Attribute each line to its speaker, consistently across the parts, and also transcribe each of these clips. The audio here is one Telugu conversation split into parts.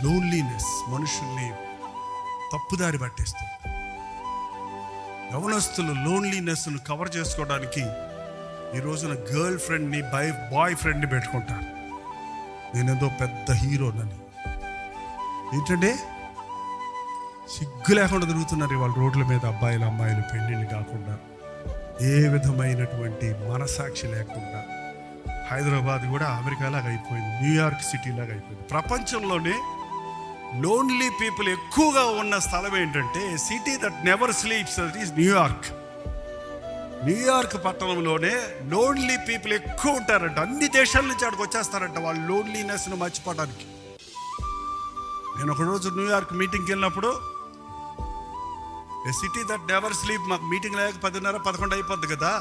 Speaker 1: లోన్లీనెస్ మనుషుల్ని తప్పుదారి పట్టేస్తుంది. యవనస్తులు లోన్లీనెస్ను కవర్ చేసుకోవడానికి ఈ రోజున గర్ల్ ఫ్రెండ్ని బాయ్ ఫ్రెండ్ని పెట్టుకుంటారు. నేనేదో పెద్ద హీరోనని. ఏంటంటే సిగ్గు లేకుండా తిరుగుతున్నారు ఇవాళ రోడ్ల మీద అబ్బాయిలు అమ్మాయిలు, పెళ్ళిళ్ళు కాకుండా, ఏ విధమైనటువంటి మనసాక్షి లేకుండా. హైదరాబాద్ కూడా అమెరికాలాగా అయిపోయింది, న్యూయార్క్ సిటీ లాగా అయిపోయింది. ప్రపంచంలోనే లోన్లీ పీపుల్ ఎక్కువగా ఉన్న స్థలం ఏంటంటే city that never sleeps, that is New York. New York పట్టణంలోనే లోన్లీ పీపుల్ ఎక్కువ ఉంటారంట. అన్ని దేశాల నుంచి అక్కడికి వచ్చేస్తారంట వాళ్ళు లోన్లీనెస్ను మర్చిపోవడానికి. నేను ఒకరోజు న్యూయార్క్ మీటింగ్కి వెళ్ళినప్పుడు, ఏ సిటీ దట్ నెవర్ స్లీప్, మాకు మీటింగ్ లేక 10:30-11 అయిపోద్ది కదా.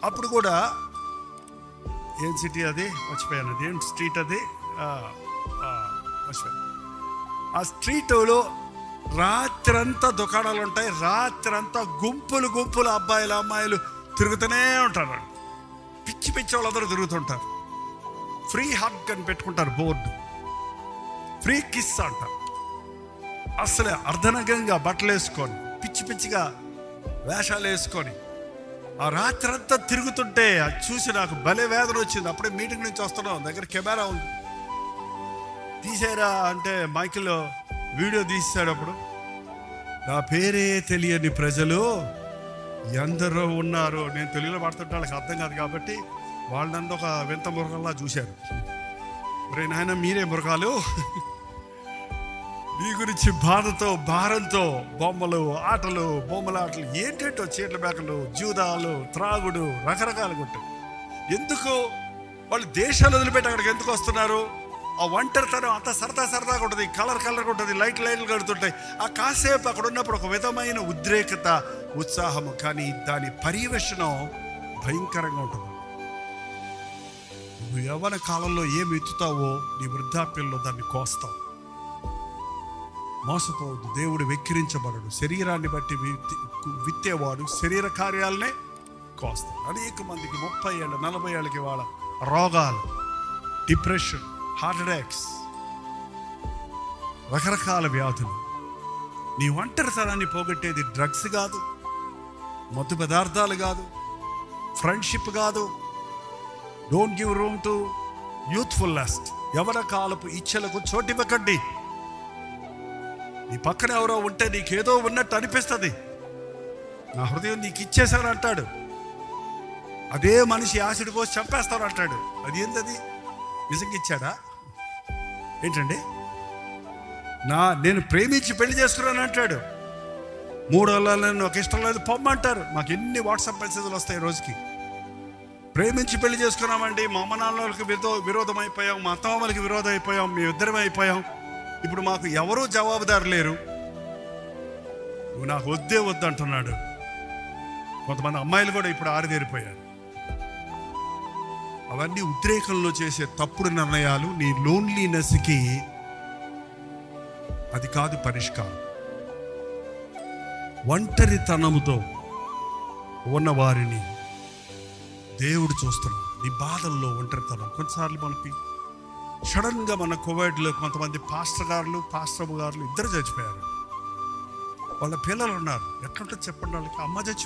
Speaker 1: అప్పుడు కూడా ఏం సిటీ అది మర్చిపోయాను, అది ఏం స్ట్రీట్ అది మర్చిపోయాను. ఆ స్ట్రీట్లో రాత్రంతా దుకాణాలు ఉంటాయి, రాత్రంతా గుంపులు గుంపులు అబ్బాయిలు అమ్మాయిలు తిరుగుతూనే ఉంటారు. పిచ్చి పిచ్చి వాళ్ళందరూ తిరుగుతుంటారు. ఫ్రీ హగ్ అని పెట్టుకుంటారు బోర్డు, ఫ్రీ కిస్ అంటారు. అసలే అర్ధనగంగా బట్టలు వేసుకొని పిచ్చి పిచ్చిగా వేషాలు వేసుకొని ఆ రాత్రంతా తిరుగుతుంటే అది చూసి నాకు భలే వేదన వచ్చింది. అప్పుడే మీటింగ్ నుంచి వస్తున్నాం, దగ్గర కెమెరా ఉంది, తీసేరా అంటే మైకిల్ వీడియో తీసాడు. అప్పుడు నా పేరే తెలియని ప్రజలు ఎందరో ఉన్నారు. నేను తెలుగులో మాట్లాడుతుంటే వాళ్ళకి అర్థం కాదు కాబట్టి వాళ్ళంతా ఒక వింత మృగంలా చూశారు. మరి నాయన మీరే మృగాలు, మీ గురించి బాధతో భారంతో బొమ్మలు ఆటలు, బొమ్మలాటలు ఏంటంటో, చీట్ల మేకలు, జూదాలు, త్రాగుడు, రకరకాలుగా ఉంటాయి. ఎందుకు వాళ్ళు దేశాలు వదిలిపెట్టి అక్కడికి ఎందుకు వస్తున్నారు? ఆ ఒంటరితనం అంత సరదాగా ఉంటుంది, కలర్గా ఉంటుంది, లైట్లు కడుతుంటాయి. ఆ కాసేపు అక్కడ ఉన్నప్పుడు ఒక విధమైన ఉద్రేకత, ఉత్సాహము, కానీ దాని పర్యవేక్షణం భయంకరంగా ఉంటుంది. నువ్వు యవ్వన కాలంలో ఏమి ఎత్తుతావో నీ వృద్ధాప్యంలో దాన్ని కోస్తావు. మోసపోవద్దు. దేవుడు వెక్కిరించబడడు. శరీరాన్ని బట్టి విత్తేవాడు శరీర కార్యాలనే కోస్తాడు. అనేక మందికి 30 ఏళ్ళ 40 ఏళ్ళకి వాళ్ళ రోగాలు, డిప్రెషన్, హార్ట్ అటాక్స్, రకరకాల వ్యాధులు. నీ ఒంటరితనాన్ని పోగొట్టేది డ్రగ్స్ కాదు, మత్తు పదార్థాలు కాదు, ఫ్రెండ్షిప్ కాదు. Don't give room to youthful lust. యవన కాలపు ఇచ్చలకు చోటివ్వకండి. నీ పక్కన ఎవరో ఉంటే నీకేదో ఉన్నట్టు అనిపిస్తుంది. నా హృదయం నీకు ఇచ్చేసాను అంటాడు. అదే మనిషి యాసిడ్ పోసి చంపేస్తాను అంటాడు. అది ఏంటది? నిజంగా ఇచ్చాడా ఏంటండి? నేను ప్రేమించి పెళ్లి చేసుకున్నాను అంటాడు. 3 ఏళ్ళలో నాకు ఇష్టం లేదు పొమ్మంటారు. మాకు ఎన్ని వాట్సాప్ మెసేజ్లు వస్తాయి రోజుకి. ప్రేమించి పెళ్లి చేసుకున్నామండి, మా అమ్మ నాన్నలకి విరోధం అయిపోయాం, మా అత్తమామలకి విరోధం అయిపోయాం, మేము ఇద్దరం అయిపోయాం, ఇప్పుడు మాకు ఎవరూ జవాబుదారు లేరు, నువ్వు నాకు వద్దే వద్దు అంటున్నాడు. కొంతమంది అమ్మాయిలు కూడా ఇప్పుడు ఆరిదేరిపోయారు. అవన్నీ ఉద్రేకంలో చేసే తప్పుడు నిర్ణయాలు. నీ లోన్లీనెస్కి అది కాదు పరిష్కారం. ఒంటరితనముతో ఉన్న వారిని దేవుడు చూస్తున్నాడు. నీ బాధల్లో ఒంటరితనం. కొన్నిసార్లు మనకి సడన్గా మన కోవిడ్లో కొంతమంది పాస్టర్ గారులు ఇద్దరు చచ్చిపోయారు. వాళ్ళ పిల్లలు ఉన్నారు. ఎట్లుంటుంది చెప్పండి వాళ్ళకి? అమ్మ చచ్చిపోయారు.